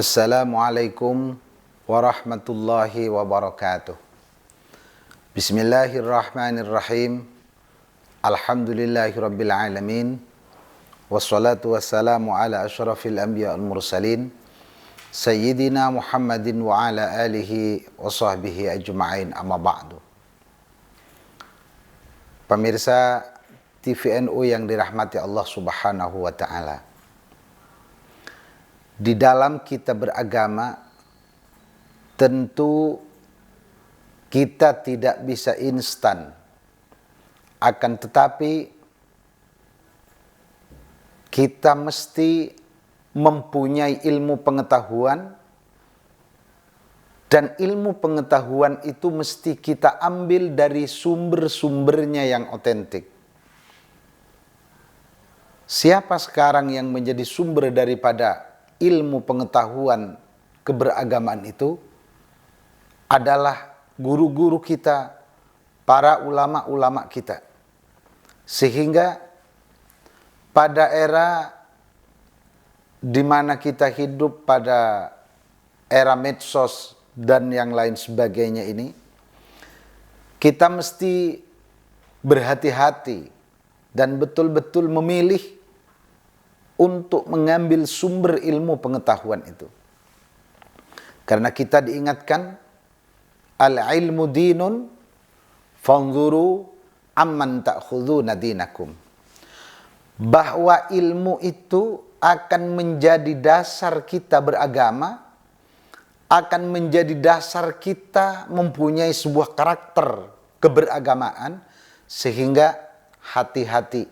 Assalamualaikum warahmatullahi wabarakatuh. Bismillahirrahmanirrahim. Alhamdulillahirabbil alamin. Wassalatu wassalamu ala asyrafil anbiya wal mursalin Sayyidina Muhammadin wa ala alihi wa sahbihi ajma'in, amma ba'du. Pemirsa TVNU yang dirahmati Allah Subhanahu wa ta'ala, di dalam kita beragama, tentu kita tidak bisa instan. Akan tetapi, kita mesti mempunyai ilmu pengetahuan, dan ilmu pengetahuan itu mesti kita ambil dari sumber-sumbernya yang otentik. Siapa sekarang yang menjadi sumber daripada ilmu pengetahuan keberagamaan itu? Adalah guru-guru kita, para ulama-ulama kita. Sehingga pada era di mana kita hidup, pada era medsos dan yang lain sebagainya ini, kita mesti berhati-hati dan betul-betul memilih untuk mengambil sumber ilmu pengetahuan itu. Karena kita diingatkan, al-ilmu dinun fanzuru amman ta'khuduna dinakum. Bahwa ilmu itu akan menjadi dasar kita beragama, akan menjadi dasar kita mempunyai sebuah karakter keberagamaan, sehingga hati-hati,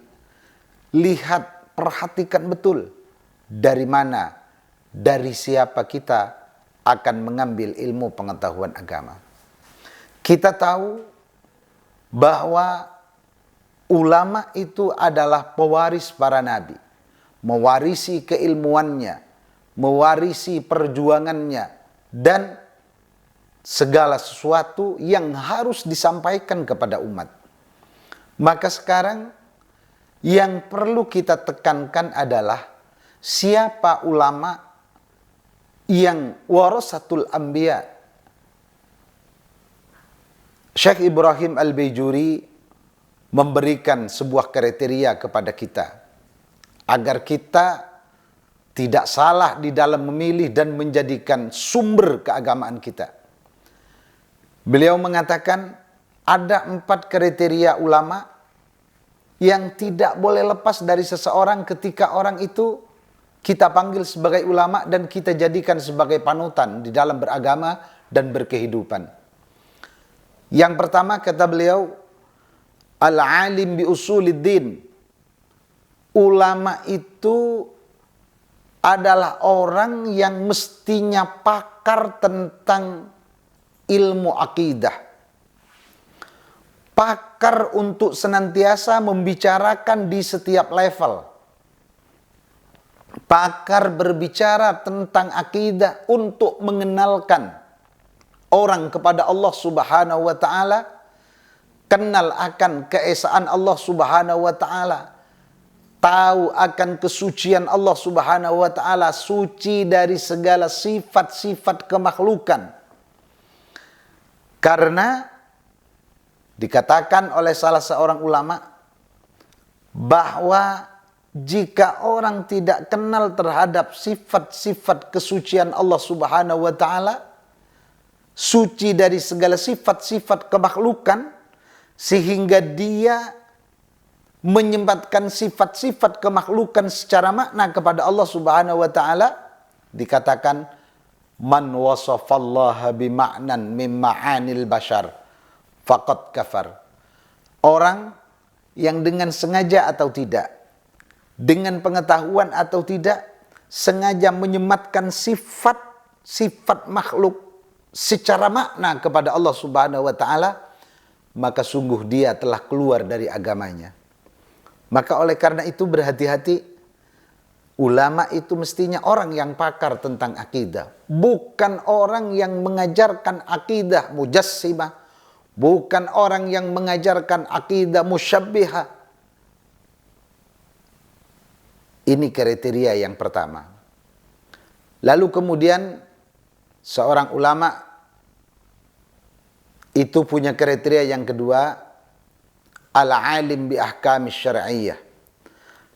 lihat, perhatikan betul dari mana, dari siapa kita akan mengambil ilmu pengetahuan agama. Kita tahu bahwa ulama itu adalah pewaris para nabi, mewarisi keilmuannya, mewarisi perjuangannya, dan segala sesuatu yang harus disampaikan kepada umat. Maka sekarang yang perlu kita tekankan adalah siapa ulama yang warasatul anbiya. Syekh Ibrahim Al-Baijuri memberikan sebuah kriteria kepada kita agar kita tidak salah di dalam memilih dan menjadikan sumber keagamaan kita. Beliau mengatakan ada 4 kriteria ulama yang tidak boleh lepas dari seseorang ketika orang itu kita panggil sebagai ulama dan kita jadikan sebagai panutan di dalam beragama dan berkehidupan. Yang pertama, kata beliau, al-alim bi usuliddin. Ulama itu adalah orang yang mestinya pakar tentang ilmu akidah. Pakar untuk senantiasa membicarakan di setiap level. Pakar berbicara tentang akidah untuk mengenalkan orang kepada Allah Subhanahu wa ta'ala, kenal akan keesaan Allah Subhanahu wa ta'ala, tahu akan kesucian Allah Subhanahu wa ta'ala, suci dari segala sifat-sifat kemakhlukan. Karena dikatakan oleh salah seorang ulama bahwa jika orang tidak kenal terhadap sifat-sifat kesucian Allah Subhanahu wa ta'ala, suci dari segala sifat-sifat kemakhlukan, sehingga dia menyempatkan sifat-sifat kemakhlukan secara makna kepada Allah Subhanahu wa ta'ala, dikatakan man wasafallaha bima'nan min ma'anil bashar faqad kafar. Orang yang dengan sengaja atau tidak, dengan pengetahuan atau tidak, sengaja menyematkan sifat-sifat makhluk secara makna kepada Allah Subhanahu wa ta'ala, maka sungguh dia telah keluar dari agamanya. Maka oleh karena itu berhati-hati, ulama itu mestinya orang yang pakar tentang akidah, bukan orang yang mengajarkan akidah mujassimah, bukan orang yang mengajarkan akidah musyabbihah. Ini kriteria yang pertama. Lalu kemudian seorang ulama itu punya kriteria yang kedua, al-alim bi ahkami syar'iyyah.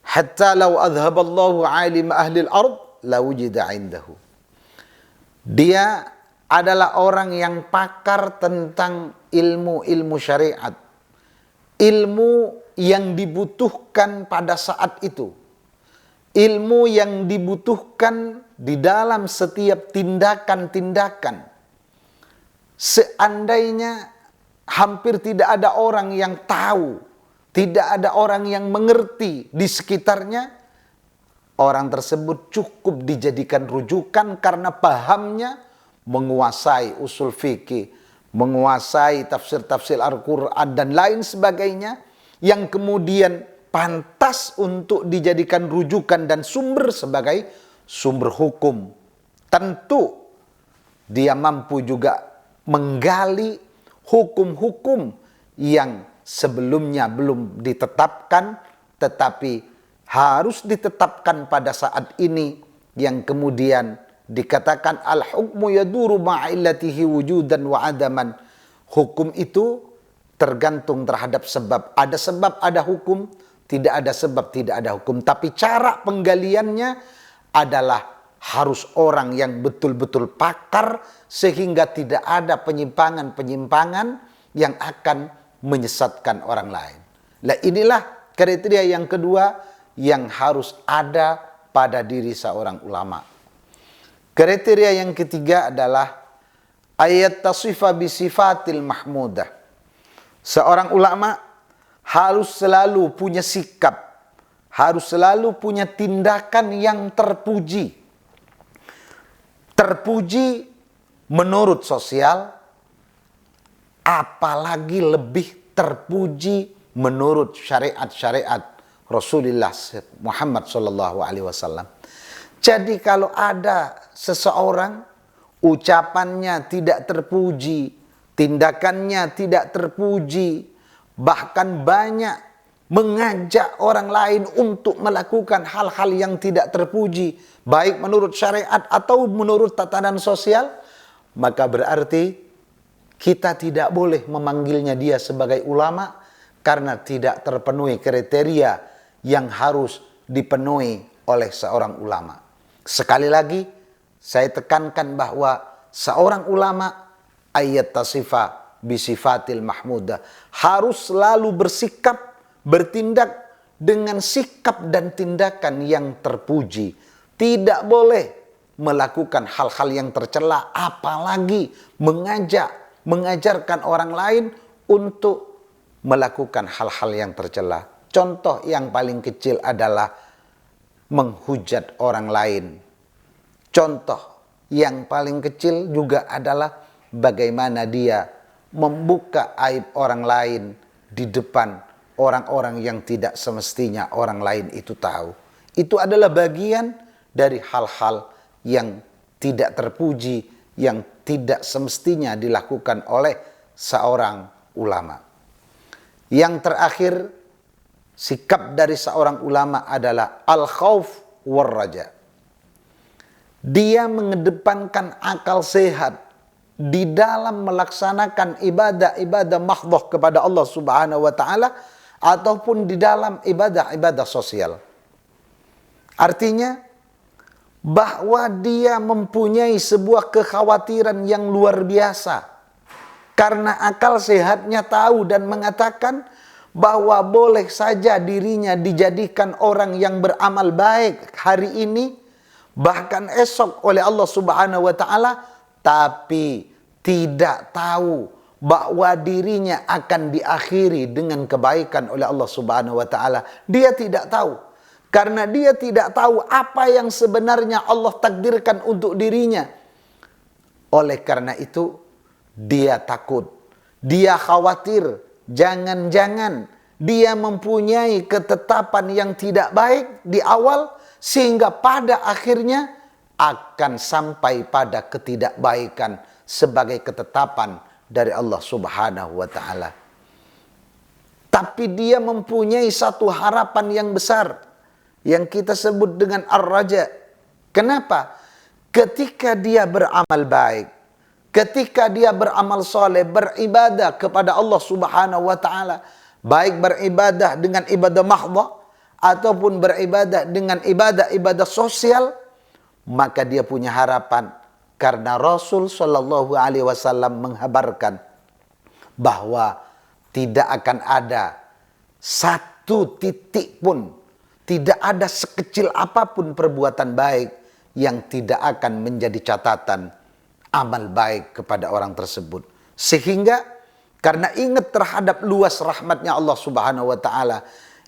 Hatta law adhaballahu alim ahli al-ard la wujida indahu. Dia adalah orang yang pakar tentang ilmu-ilmu syariat. Ilmu yang dibutuhkan pada saat itu. Ilmu yang dibutuhkan di dalam setiap tindakan-tindakan. Seandainya hampir tidak ada orang yang tahu, tidak ada orang yang mengerti di sekitarnya, orang tersebut cukup dijadikan rujukan karena pahamnya menguasai usul fikih, menguasai tafsir-tafsir Al-Quran dan lain sebagainya, yang kemudian pantas untuk dijadikan rujukan dan sumber sebagai sumber hukum. Tentu dia mampu juga menggali hukum-hukum yang sebelumnya belum ditetapkan, tetapi harus ditetapkan pada saat ini, yang kemudian dikatakan al-hukmu yaduru ma'illatihi wujudan wa adaman. Hukum itu tergantung terhadap sebab. Ada sebab, ada hukum. Tidak ada sebab, tidak ada hukum. Tapi cara penggaliannya adalah harus orang yang betul-betul pakar, sehingga tidak ada penyimpangan-penyimpangan yang akan menyesatkan orang lain. Nah, inilah kriteria yang kedua yang harus ada pada diri seorang ulama. Kriteria yang ketiga adalah ayat tasifa bisifatil mahmudah. Seorang ulama harus selalu punya sikap, harus selalu punya tindakan yang terpuji. Terpuji menurut sosial, apalagi lebih terpuji menurut syariat-syariat Rasulullah Muhammad SAW. Jadi kalau ada seseorang ucapannya tidak terpuji, tindakannya tidak terpuji, bahkan banyak mengajak orang lain untuk melakukan hal-hal yang tidak terpuji, baik menurut syariat atau menurut tatanan sosial, maka berarti kita tidak boleh memanggilnya dia sebagai ulama karena tidak terpenuhi kriteria yang harus dipenuhi oleh seorang ulama. Sekali lagi, saya tekankan bahwa seorang ulama ayat tasifa bisifatil mahmudah harus selalu bersikap, bertindak dengan sikap dan tindakan yang terpuji. Tidak boleh melakukan hal-hal yang tercela, apalagi mengajarkan orang lain untuk melakukan hal-hal yang tercela. Contoh yang paling kecil adalah menghujat orang lain. Contoh yang paling kecil juga adalah bagaimana dia membuka aib orang lain di depan orang-orang yang tidak semestinya orang lain itu tahu. Itu adalah bagian dari hal-hal yang tidak terpuji, yang tidak semestinya dilakukan oleh seorang ulama. Yang terakhir, sikap dari seorang ulama adalah al-khauf war-raja. Dia mengedepankan akal sehat di dalam melaksanakan ibadah-ibadah mahdhah kepada Allah Subhanahu wa taala ataupun di dalam ibadah-ibadah sosial. Artinya bahwa dia mempunyai sebuah kekhawatiran yang luar biasa karena akal sehatnya tahu dan mengatakan bahwa boleh saja dirinya dijadikan orang yang beramal baik hari ini bahkan esok oleh Allah Subhanahu wa taala, tapi tidak tahu bahwa dirinya akan diakhiri dengan kebaikan oleh Allah Subhanahu wa taala. Dia tidak tahu. Karena dia tidak tahu apa yang sebenarnya Allah takdirkan untuk dirinya. Oleh karena itu, dia takut. Dia khawatir. Jangan-jangan dia mempunyai ketetapan yang tidak baik di awal, sehingga pada akhirnya akan sampai pada ketidakbaikan sebagai ketetapan dari Allah Subhanahu wa taala. Tapi dia mempunyai satu harapan yang besar yang kita sebut dengan ar-raja. Kenapa? ketika dia beramal baik, ketika dia beramal soleh, beribadah kepada Allah Subhanahu wa Ta'ala, baik beribadah dengan ibadah mahdhah ataupun beribadah dengan ibadah-ibadah sosial, maka dia punya harapan karena Rasul Shallallahu Alaihi Wasallam menghabarkan bahwa tidak akan ada satu titik pun, tidak ada sekecil apapun perbuatan baik yang tidak akan menjadi catatan amal baik kepada orang tersebut. Sehingga karena ingat terhadap luas rahmatnya Allah Subhanahu wa Ta'ala,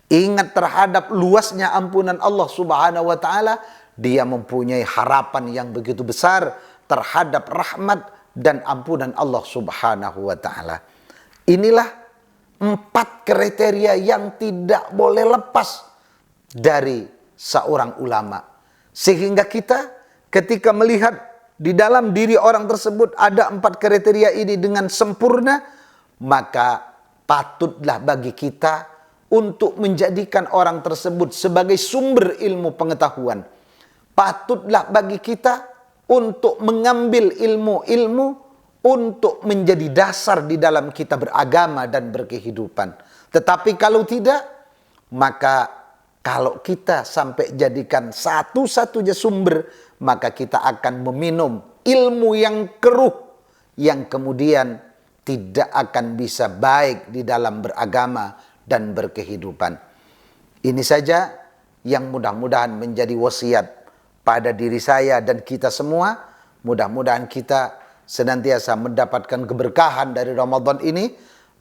ingat terhadap luasnya ampunan Allah Subhanahu wa Ta'ala, dia mempunyai harapan yang begitu besar terhadap rahmat dan ampunan Allah Subhanahu wa Ta'ala. Inilah 4 kriteria yang tidak boleh lepas dari seorang ulama. Sehingga kita ketika melihat di dalam diri orang tersebut ada 4 kriteria ini dengan sempurna, maka patutlah bagi kita untuk menjadikan orang tersebut sebagai sumber ilmu pengetahuan. Patutlah bagi kita untuk mengambil ilmu-ilmu untuk menjadi dasar di dalam kita beragama dan berkehidupan. Tetapi kalau tidak, maka kalau kita sampai jadikan satu-satunya sumber, maka kita akan meminum ilmu yang keruh, yang kemudian tidak akan bisa baik di dalam beragama dan berkehidupan. Ini saja yang mudah-mudahan menjadi wasiat pada diri saya dan kita semua. Mudah-mudahan kita senantiasa mendapatkan keberkahan dari Ramadan ini.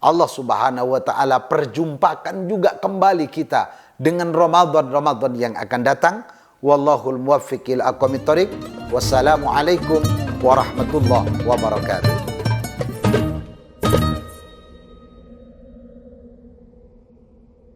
Allah Subhanahu wa Ta'ala perjumpakan juga kembali kita dengan Ramadan-Ramadan yang akan datang. Wallahul muwaffiq ila aqwamit thoriq. Wassalamualaikum warahmatullahi wabarakatuh.